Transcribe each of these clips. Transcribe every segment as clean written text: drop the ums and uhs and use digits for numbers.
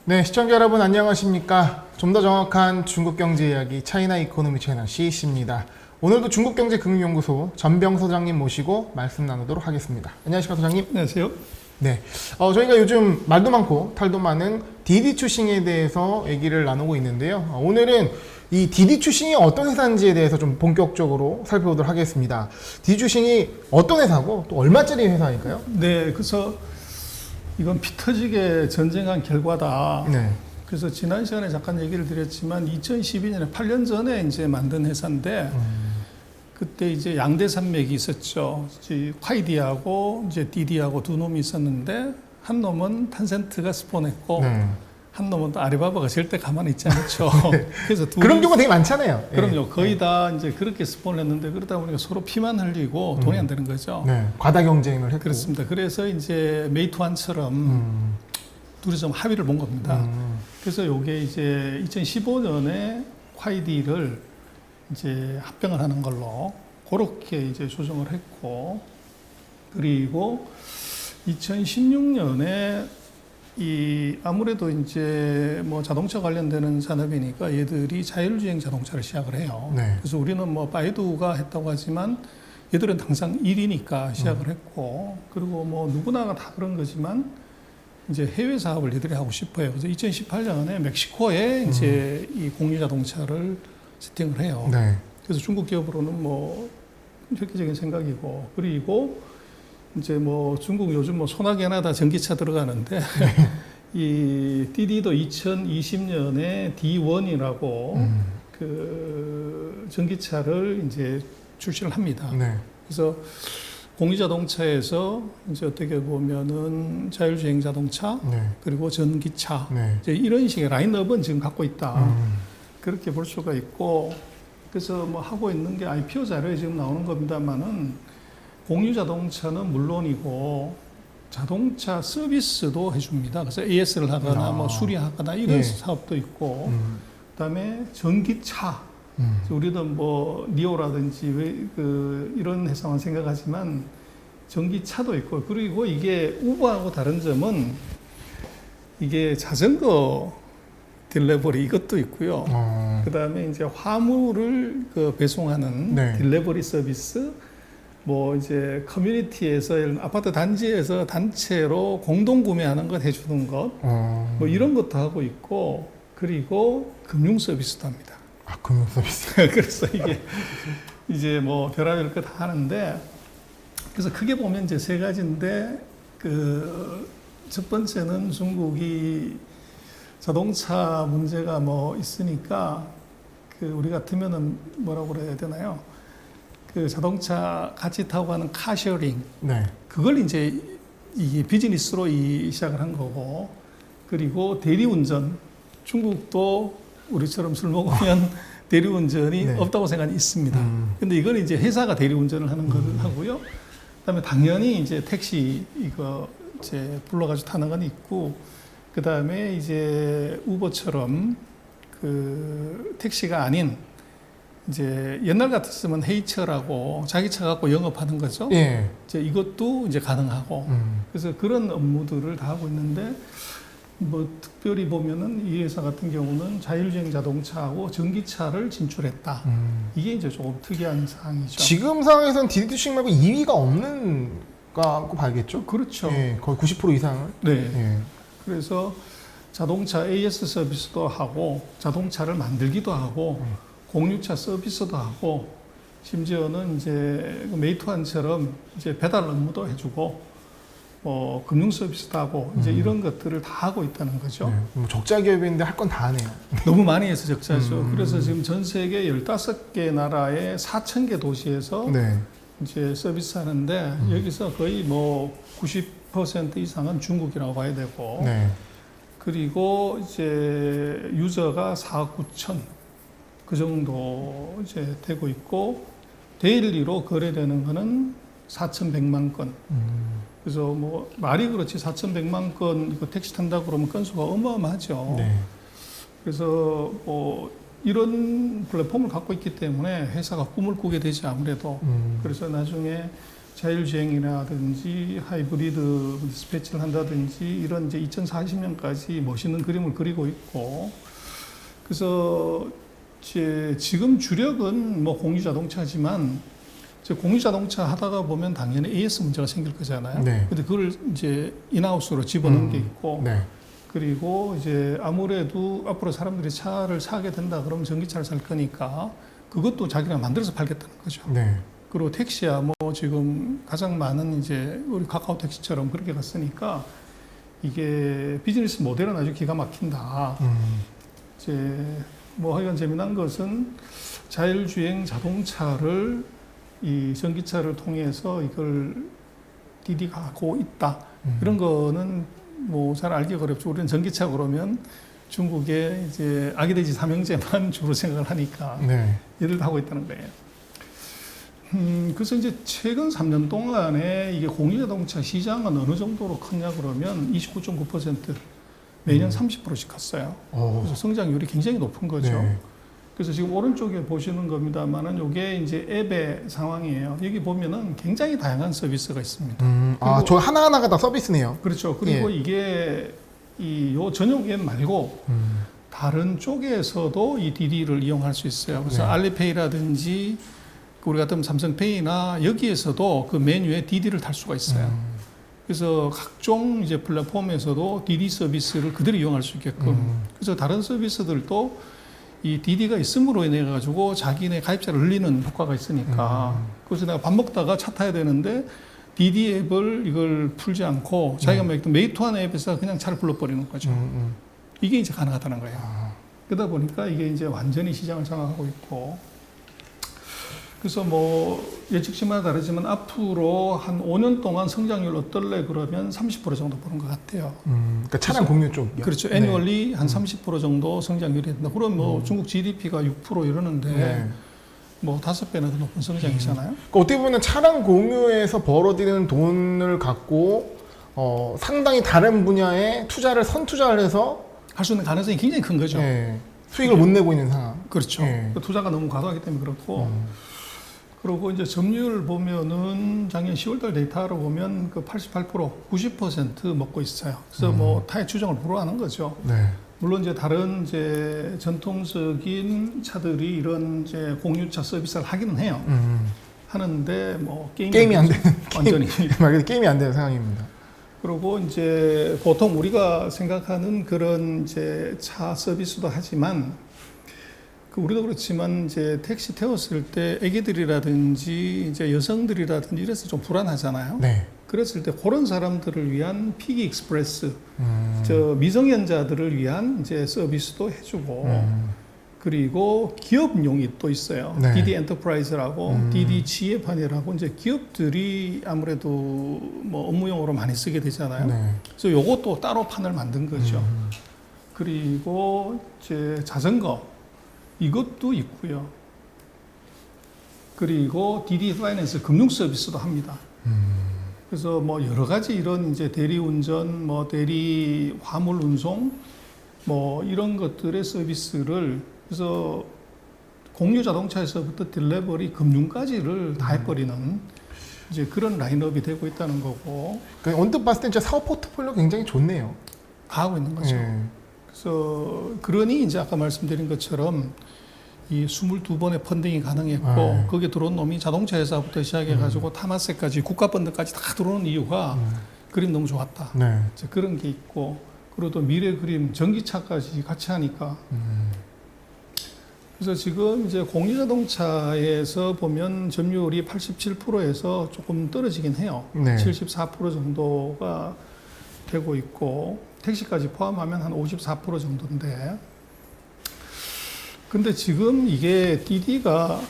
네, 시청자 여러분 안녕하십니까? 좀 더 정확한 중국 경제 이야기 차이나 이코노미 채널 CEC입니다. 오늘도 중국경제금융연구소 전병 소장님 모시고 말씀 나누도록 하겠습니다. 안녕하십니까, 소장님? 안녕하세요. 네, 저희가 요즘 말도 많고 탈도 많은 디디 추싱에 대해서 얘기를 나누고 있는데요. 오늘은 이 디디 추싱이 어떤 회사인지에 대해서 좀 본격적으로 살펴보도록 하겠습니다. 디디 추싱이 어떤 회사고 또 얼마짜리 회사일까요? 네, 그래서 이건 피 터지게 전쟁한 결과다. 네. 그래서 지난 시간에 잠깐 얘기를 드렸지만 2012년에 8년 전에 이제 만든 회사인데 그때 이제 양대 산맥이 있었죠. 이제 화이디하고 이제 디디하고 두 놈이 있었는데 한 놈은 탄센트가 스폰했고 네. 한 놈은 또 아리바바가 절대 가만히 있지 않죠. 그래서 그런 경우가 되게 많잖아요. 그럼요. 거의 다 이제 그렇게 스폰을 했는데 그러다 보니까 서로 피만 흘리고 돈이 안 되는 거죠. 네. 과다 경쟁을 했고. 그렇습니다. 그래서 이제 메이투안처럼 둘이 좀 합의를 본 겁니다. 그래서 요게 이제 2015년에 화이디를 이제 합병을 하는 걸로 그렇게 이제 조정을 했고, 그리고 2016년에 이 아무래도 이제 뭐 자동차 관련되는 산업이니까 얘들이 자율주행 자동차를 시작을 해요. 네. 그래서 우리는 뭐 바이두가 했다고 하지만 얘들은 항상 1위니까 시작을 했고, 그리고 뭐 누구나가 다 그런 거지만 이제 해외 사업을 얘들이 하고 싶어요. 그래서 2018년에 멕시코에 이제 이 공유 자동차를 세팅을 해요. 네. 그래서 중국 기업으로는 뭐 획기적인 생각이고, 그리고 이제 뭐 중국 요즘 뭐 소나기나 다 전기차 들어가는데 이 디디도 2020년에 D1이라고 그 전기차를 이제 출시를 합니다. 네. 그래서 공유 자동차에서 이제 어떻게 보면은 자율주행 자동차 네. 그리고 전기차 네. 이제 이런 식의 라인업은 지금 갖고 있다. 그렇게 볼 수가 있고, 그래서 뭐 하고 있는 게 IPO 자료에 지금 나오는 겁니다만은 공유 자동차는 물론이고 자동차 서비스도 해줍니다. 그래서 AS를 하거나 뭐 수리하거나 이런 예. 사업도 있고, 그다음에 전기차. 우리도 뭐 니오라든지 왜 그 이런 회사만 생각하지만 전기차도 있고, 그리고 이게 우버하고 다른 점은 이게 자전거 딜레버리 이것도 있고요. 그다음에 이제 화물을 그 배송하는 네. 딜레버리 서비스, 뭐 이제 커뮤니티에서 아파트 단지에서 단체로 공동 구매하는 것 해주는 것, 뭐 이런 것도 하고 있고, 그리고 금융 서비스도 합니다. 아, 금융 서비스. 그래서 이게 이제 뭐 별의별 거 다 하는데, 그래서 크게 보면 이제 세 가지인데, 그 첫 번째는 중국이 자동차 문제가 뭐 있으니까 그 우리 같으면은 뭐라고 그래야 되나요? 그 자동차 같이 타고 가는 카쉐어링, 네. 그걸 이제 이 비즈니스로 시작을 한 거고, 그리고 대리운전, 중국도 우리처럼 술 먹으면 대리운전이 네. 없다고 생각이 있습니다. 근데 이건 이제 회사가 대리운전을 하는 걸 하고요. 그다음에 당연히 이제 택시 이거 이제 불러가지고 타는 건 있고, 그다음에 이제 우버처럼 그 택시가 아닌 이제 옛날 같았으면 헤이처라고 자기 차 갖고 영업하는 거죠. 예. 이제 이것도 이제 가능하고, 그래서 그런 업무들을 다 하고 있는데, 뭐 특별히 보면은 이 회사 같은 경우는 자율주행 자동차하고 전기차를 진출했다. 이게 이제 조금 특이한 사항이죠. 지금 상황에서는 디디 추싱 말고 2위가 없는 거라고 봐야겠죠? 그렇죠. 예, 거의 90% 이상을. 네. 예. 그래서 자동차 AS 서비스도 하고 자동차를 만들기도 하고 공유차 서비스도 하고, 심지어는 이제 메이투안처럼 이제 배달 업무도 해주고, 금융 서비스도 하고 이제 이런 것들을 다 하고 있다는 거죠. 네. 뭐 적자 기업인데 할 건 다 하네요. 너무 많이 해서 적자죠. 그래서 지금 전 세계 15개 나라의 4,000개 도시에서 네. 이제 서비스 하는데, 여기서 거의 뭐 90% 이상은 중국이라고 봐야 되고, 네. 그리고 이제 유저가 4억 9천 그 정도 이제 되고 있고, 데일리로 거래되는 거는 4,100만 건. 그래서 뭐 말이 그렇지 4,100만 건 그 택시 탄다고 그러면 건수가 어마어마하죠. 네. 그래서 뭐 이런 플랫폼을 갖고 있기 때문에 회사가 꿈을 꾸게 되지 아무래도. 그래서 나중에 자율주행이라든지 하이브리드 디스패치를 한다든지 이런 이제 2040년까지 멋있는 그림을 그리고 있고, 그래서 지금 주력은 뭐 공유자동차지만 이제 공유자동차 하다가 보면 당연히 AS 문제가 생길 거잖아요. 네. 근데 그걸 이제 인하우스로 집어넣은 게 있고, 네. 그리고 이제 아무래도 앞으로 사람들이 차를 사게 된다 그러면 전기차를 살 거니까 그것도 자기가 만들어서 팔겠다는 거죠. 네. 그리고 택시야 뭐 지금 가장 많은 이제 우리 카카오 택시처럼 그렇게 갔으니까 이게 비즈니스 모델은 아주 기가 막힌다. 이제 뭐 하여간 재미난 것은 자율주행 자동차를 이 전기차를 통해서 이걸 디디가 하고 있다. 이런 거는 뭐 잘 알기가 어렵죠. 우리는 전기차 그러면 중국의 이제 아기돼지 삼형제만 주로 생각을 하니까 네. 얘들 하고 있다는 거예요. 그래서 이제 최근 3년 동안에 이게 공유자동차 시장은 어느 정도로 컸냐 그러면 29.9% 매년 30%씩 컸어요. 그래서 성장률이 굉장히 높은 거죠. 네. 그래서 지금 오른쪽에 보시는 겁니다만은 이게 이제 앱의 상황이에요. 여기 보면은 굉장히 다양한 서비스가 있습니다. 아, 저 하나하나가 다 서비스네요. 그렇죠. 그리고 예. 이게 요 전용 앱 말고 다른 쪽에서도 이 디디를 이용할 수 있어요. 그래서 네. 알리페이라든지 우리 같은 삼성페이나 여기에서도 그 메뉴에 디디를 탈 수가 있어요. 그래서 각종 이제 플랫폼에서도 디디 서비스를 그대로 이용할 수 있게끔. 그래서 다른 서비스들도 이 디디가 있음으로 인해 가지고 자기네 가입자를 늘리는 효과가 있으니까. 그래서 내가 밥 먹다가 차 타야 되는데 디디 앱을 이걸 풀지 않고 자기가 막 메이투한 앱에서 그냥 차를 불러버리는 거죠. 이게 이제 가능하다는 거예요. 그러다 보니까 이게 이제 완전히 시장을 장악하고 있고. 그래서 뭐 예측치마다 다르지만 앞으로 한 5년 동안 성장률 어떨래 그러면 30% 정도 보는 것 같아요. 그러니까 차량 공유 쪽이요. 그렇죠. 네. 애니얼리 한 30% 정도 성장률이 된다. 그럼 뭐 중국 GDP가 6% 이러는데 네. 뭐 5배나 더 높은 성장이잖아요. 그러니까 어떻게 보면 차량 공유에서 벌어들이는 돈을 갖고 상당히 다른 분야에 선투자를 해서 할 수 있는 가능성이 굉장히 큰 거죠. 네, 수익을 못 내고 있는 상황. 그렇죠. 네. 투자가 너무 과도하기 때문에 그렇고. 그리고 이제 점유율 보면은 작년 10월달 데이터로 보면 그 88%, 90% 먹고 있어요. 그래서 뭐 타의 추정을 불허하는 거죠. 네. 물론 이제 다른 이제 전통적인 차들이 이런 이제 공유차 서비스를 하기는 해요. 하는데 뭐 게임이 안 되는 완전히. 말 그대로 게임이 안 되는 상황입니다. 그리고 이제 보통 우리가 생각하는 그런 이제 차 서비스도 하지만 우리도 그렇지만 이제 택시 태웠을 때 애기들이라든지 이제 여성들이라든지 이래서 좀 불안하잖아요. 네. 그랬을 때 그런 사람들을 위한 피기 익스프레스, 저 미성년자들을 위한 이제 서비스도 해주고, 그리고 기업용이 또 있어요. 네. 디디 엔터프라이즈라고, 디디 지혜판이라고 이제 기업들이 아무래도 뭐 업무용으로 많이 쓰게 되잖아요. 네. 그래서 요것도 따로 판을 만든 거죠. 그리고 이제 자전거 이것도 있고요. 그리고 디디 파이낸스 금융 서비스도 합니다. 그래서 뭐 여러 가지 이런 이제 대리 운전, 뭐 대리 화물 운송, 뭐 이런 것들의 서비스를 그래서 공유 자동차에서부터 딜레버리 금융까지를 다 해버리는 이제 그런 라인업이 되고 있다는 거고. 그러니까 언뜻 봤을 때 진짜 사업 포트폴리오 굉장히 좋네요. 다 하고 있는 거죠. 네. 그래서 그러니 이제 아까 말씀드린 것처럼 이 22번의 펀딩이 가능했고 네. 거기에 들어온 놈이 자동차 회사부터 시작해가지고 타마세까지 국가 펀드까지 다 들어오는 이유가 그림 너무 좋았다. 네. 이제 그런 게 있고 그리고 또 미래 그림 전기차까지 같이 하니까 그래서 지금 이제 공유자동차에서 보면 점유율이 87%에서 조금 떨어지긴 해요. 네. 74% 정도가 되고 있고 택시까지 포함하면 한 54% 정도인데 근데 지금 이게 디디가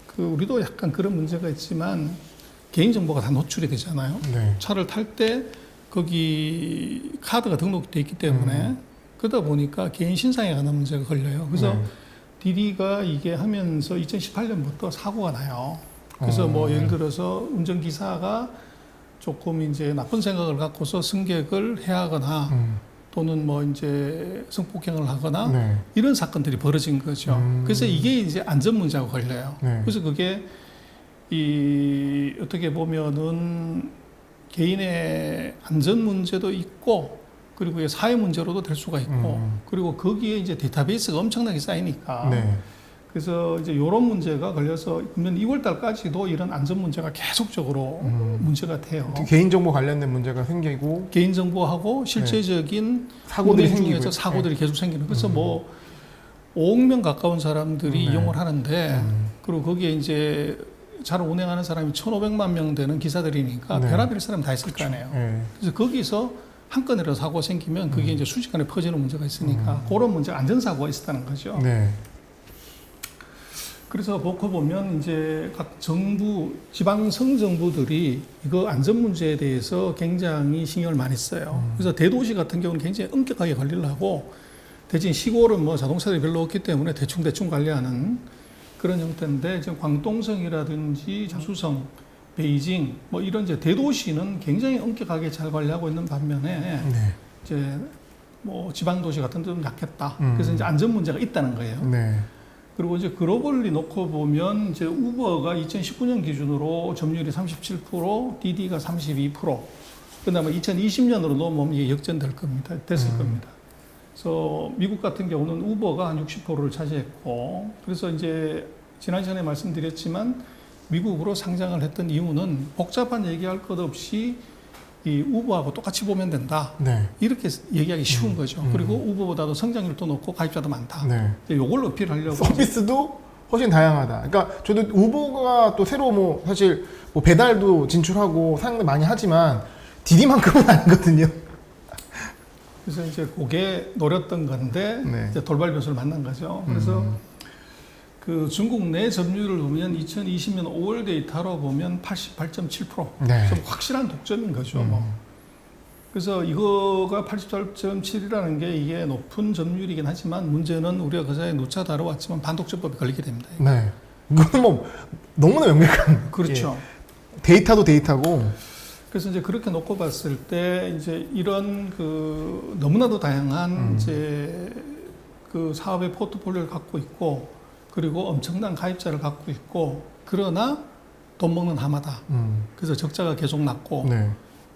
그 우리도 약간 그런 문제가 있지만 개인정보가 다 노출이 되잖아요. 네. 차를 탈 때 거기 카드가 등록돼 있기 때문에 그러다 보니까 개인 신상에 관한 문제가 걸려요. 그래서 네. 디디가 이게 하면서 2018년부터 사고가 나요. 그래서 뭐 예를 들어서 운전기사가 조금 이제 나쁜 생각을 갖고서 승객을 해하거나 또는 뭐 이제 성폭행을 하거나 네. 이런 사건들이 벌어진 거죠. 그래서 이게 이제 안전 문제가 걸려요. 네. 그래서 그게 이 어떻게 보면은 개인의 안전 문제도 있고 그리고 사회 문제로도 될 수가 있고 그리고 거기에 이제 데이터베이스가 엄청나게 쌓이니까 네. 그래서 이제 이런 문제가 걸려서 금년 2월 달까지도 이런 안전 문제가 계속적으로 문제가 돼요. 개인정보 관련된 문제가 생기고 개인정보하고 실제적인 사고들이 운행 생기고 중에서 사고들이 계속 생기는. 그래서 뭐 5억 명 가까운 사람들이 네. 이용을 하는데 그리고 거기에 이제 잘 운행하는 사람이 1,500만 명 되는 기사들이니까 네. 별의별 사람 다 있을 거 아니에요. 네. 그래서 거기서 한 건이라도 사고가 생기면 그게 이제 순식간에 퍼지는 문제가 있으니까 그런 문제, 안전사고가 있었다는 거죠. 네. 그래서 놓고 보면 이제 각 정부, 지방성 정부들이 이거 안전 문제에 대해서 굉장히 신경을 많이 써요. 그래서 대도시 같은 경우는 굉장히 엄격하게 관리를 하고 대신 시골은 뭐 자동차들이 별로 없기 때문에 대충 관리하는 그런 형태인데 지금 광동성이라든지 자수성, 베이징 뭐 이런 이제 대도시는 굉장히 엄격하게 잘 관리하고 있는 반면에 네. 이제 뭐 지방 도시 같은 데는 약했다. 그래서 이제 안전 문제가 있다는 거예요. 네. 그리고 이제 글로벌리 놓고 보면 이제 우버가 2019년 기준으로 점유율이 37%, 디디가 32%. 그다음에 2020년으로 넘으면 이게 역전될 겁니다. 됐을 겁니다. 그래서 미국 같은 경우는 우버가 한 60%를 차지했고, 그래서 이제 지난 시간에 말씀드렸지만 미국으로 상장을 했던 이유는 복잡한 얘기할 것 없이 이 우버하고 똑같이 보면 된다. 네. 이렇게 얘기하기 쉬운 거죠. 그리고 우버보다도 성장률도 높고 가입자도 많다. 네. 이걸 어필하려고. 서비스도 훨씬 다양하다. 그러니까 저도 우버가 또 새로 뭐 사실 뭐 배달도 진출하고 사용도 많이 하지만 디디만큼은 아니거든요. 그래서 이제 그게 노렸던 건데 네. 이제 돌발 변수를 만난 거죠. 그래서 그 중국 내 점유율을 보면 2020년 5월 데이터로 보면 88.7%. 네. 좀 확실한 독점인 거죠. 뭐. 그래서 이거가 88.7이라는 게 이게 높은 점유율이긴 하지만 문제는 우리가 그 사이에 누차 다뤄왔지만 반독점법에 걸리게 됩니다. 네. 이거는 뭐 너무나 명백한. 그렇죠. 예. 데이터도 데이터고. 그래서 이제 그렇게 놓고 봤을 때 이제 이런 그 너무나도 다양한 이제 그 사업의 포트폴리오를 갖고 있고 그리고 엄청난 가입자를 갖고 있고 그러나 돈 먹는 하마다. 그래서 적자가 계속 났고 네.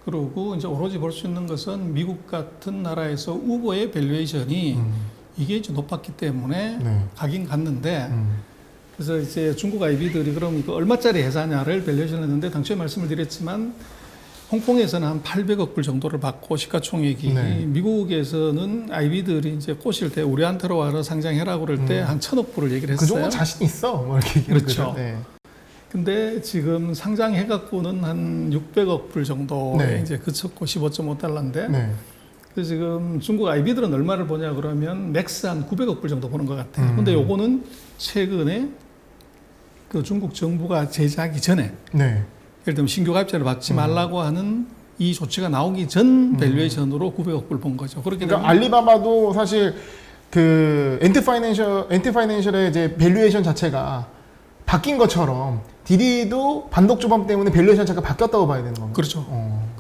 그리고 이제 오로지 볼 수 있는 것은 미국 같은 나라에서 우버의 밸류에이션이 이게 이제 높았기 때문에 네. 가긴 갔는데 그래서 이제 중국 IB들이 그럼 이거 얼마짜리 회사냐를 밸류에이션을 했는데 당초에 말씀을 드렸지만 홍콩에서는 한 800억 불 정도를 받고 시가총액이 네. 미국에서는 IB들이 이제 꼬실 때 우리한테로 와서 상장해라 그럴 때 한 1,000억 불을 얘기를 그 했어요. 정도 자신 있어. 뭐 이렇게 얘기하는 그렇죠. 거죠. 네. 근데 지금 상장해갖고는 한 600억 불 정도에 네. 이제 그쳤고 15.5달러인데 네. 그래서 지금 중국 IB들은 얼마를 버냐 그러면 맥스 한 900억 불 정도 버는 것 같아요. 근데 요거는 최근에 그 중국 정부가 제재하기 전에 네. 예를 들면 신규 가입자를 받지 말라고 하는 이 조치가 나오기 전 밸류에이션으로 900억 불 본 거죠. 그렇게 그러니까 되면 알리바바도 사실 그 엔트파이낸셜의 이제 밸류에이션 자체가 바뀐 것처럼 디디도 반독조범 때문에 밸류에이션 자체가 바뀌었다고 봐야 되는 겁니다. 그렇죠.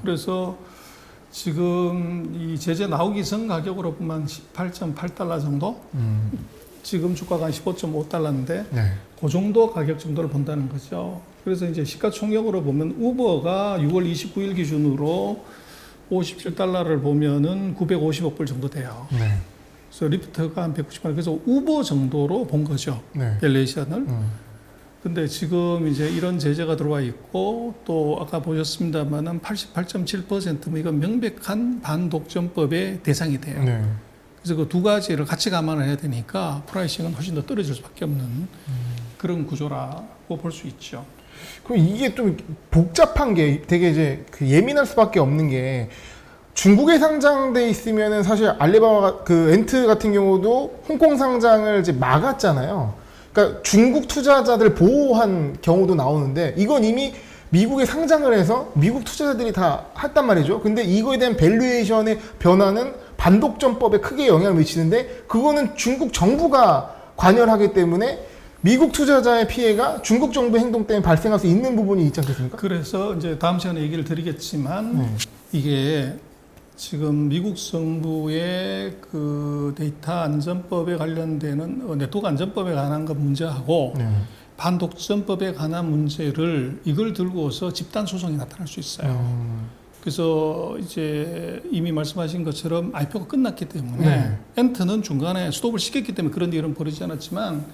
그래서 지금 이 제재 나오기 전 가격으로 보면 18.8달러 정도? 지금 주가가 한 15.5달러인데 네. 그 정도 가격 정도를 본다는 거죠. 그래서 이제 시가총액으로 보면 우버가 6월 29일 기준으로 57달러를 보면은 950억 불 정도 돼요. 네. 그래서 리프트가 한 190만 그래서 우버 정도로 본 거죠. 네. 밸류에이션을. 근데 지금 이제 이런 제재가 들어와 있고 또 아까 보셨습니다만은 88.7%면 이건 명백한 반독점법의 대상이 돼요. 네. 그래서 그 두 가지를 같이 감안을 해야 되니까 프라이싱은 훨씬 더 떨어질 수밖에 없는 그런 구조라고 볼 수 있죠. 그럼 이게 좀 복잡한 게 되게 이제 그 예민할 수밖에 없는 게 중국에 상장돼 있으면은 사실 알리바바 그 엔트 같은 경우도 홍콩 상장을 이제 막았잖아요. 그러니까 중국 투자자들 보호한 경우도 나오는데 이건 이미 미국에 상장을 해서 미국 투자자들이 다 했단 말이죠. 근데 이거에 대한 밸류에이션의 변화는 반독점법에 크게 영향을 미치는데 그거는 중국 정부가 관여를 하기 때문에 미국 투자자의 피해가 중국 정부의 행동 때문에 발생할 수 있는 부분이 있지 않겠습니까? 그래서 이제 다음 시간에 얘기를 드리겠지만 이게 지금 미국 정부의 그 데이터 안전법에 관련되는 네트워크 안전법에 관한 것 문제하고 반독점법에 관한 문제를 이걸 들고서 집단 소송이 나타날 수 있어요. 그래서 이제 이미 말씀하신 것처럼 IPO가 끝났기 때문에 네. 엔트는 중간에 스톱을 시켰기 때문에 그런 일은 벌어지지 않았지만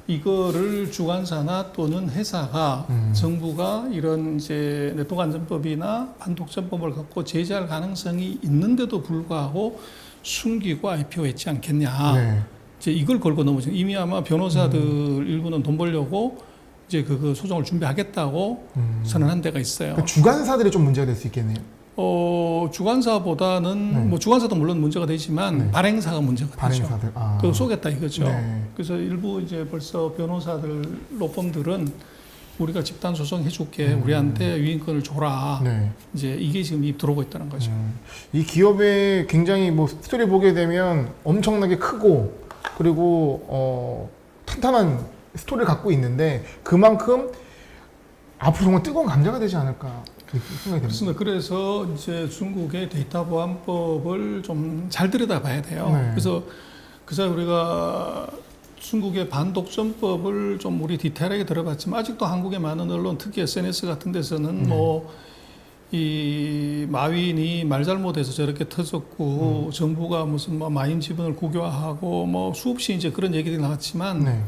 이거를 주관사나 또는 회사가 정부가 이런 이제 네트워크 안전법이나 반독점법을 갖고 제재할 가능성이 있는데도 불구하고 숨기고 IPO했지 않겠냐. 네. 이제 이걸 걸고 넘어져. 이미 아마 변호사들 일부는 돈 벌려고 이제 그 소송을 준비하겠다고 선언한 데가 있어요. 그러니까 주관사들이 좀 문제가 될 수 있겠네요. 주관사보다는 네. 뭐 주관사도 물론 문제가 되지만 네. 발행사가 문제가 되죠. 발행사들. 그거 쏘겠다 이거죠. 네. 그래서 일부 이제 벌써 변호사들 로펌들은 우리가 집단 소송 해줄게, 우리한테 유인권을 줘라. 네. 이제 이게 지금 들어오고 있다는 거죠. 이 기업의 굉장히 뭐 스토리 보게 되면 엄청나게 크고 그리고 탄탄한 스토리를 갖고 있는데 그만큼 앞으로 정말 뜨거운 감자가 되지 않을까 그렇게 생각이 됩니다. 그렇습니다. 그래서 이제 중국의 데이터 보안법을 좀 잘 들여다봐야 돼요. 네. 그래서 우리가 중국의 반독점법을 좀 우리 디테일하게 들어봤지만 아직도 한국의 많은 언론, 특히 SNS 같은 데서는 이 마윈이 말 잘못해서 저렇게 터졌고 정부가 무슨 뭐 마윈 지분을 국유화하고 뭐 수없이 이제 그런 얘기들이 나왔지만 네.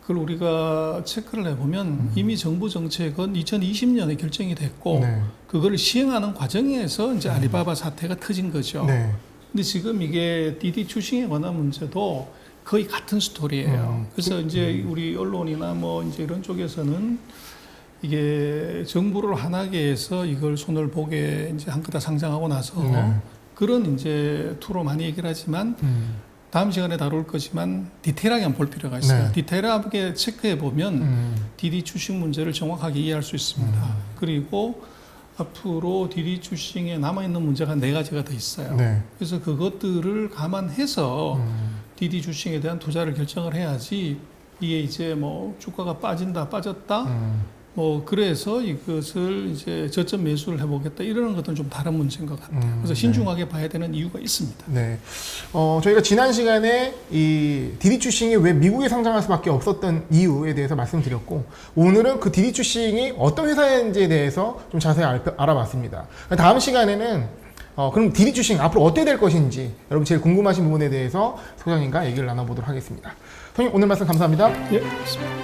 그걸 우리가 체크를 해보면 이미 정부 정책은 2020년에 결정이 됐고 네. 그걸 시행하는 과정에서 이제 알리바바 사태가 터진 거죠. 네. 근데 지금 이게 디디 추싱에 관한 문제도 거의 같은 스토리예요. 그래서 이제 우리 언론이나 뭐 이제 이런 쪽에서는 이게 정부를 화나게 해서 이걸 손을 보게 이제 한 끄다 상장하고 나서 네. 그런 이제 투로 많이 얘기를 하지만 다음 시간에 다룰 거지만 디테일하게 한번 볼 필요가 있어요. 네. 디테일하게 체크해 보면 디디 추싱 문제를 정확하게 이해할 수 있습니다. 그리고 앞으로 디디 추싱에 남아있는 문제가 4가지가 더 있어요. 네. 그래서 그것들을 감안해서 디디 추싱에 대한 투자를 결정을 해야지 이게 이제 뭐 주가가 빠진다, 빠졌다, 뭐 그래서 이것을 이제 저점 매수를 해보겠다 이러는 것은 좀 다른 문제인 것 같아요. 그래서 신중하게 봐야 되는 이유가 있습니다. 네. 저희가 지난 시간에 이 디디 추싱이 왜 미국에 상장할 수밖에 없었던 이유에 대해서 말씀드렸고 오늘은 그 디디 추싱이 어떤 회사인지에 대해서 좀 자세히 알아봤습니다. 다음 시간에는 그럼 디디 추싱 앞으로 어떻게 될 것인지 여러분 제일 궁금하신 부분에 대해서 소장님과 얘기를 나눠보도록 하겠습니다. 선생님 오늘 말씀 감사합니다. 예, 그렇습니다.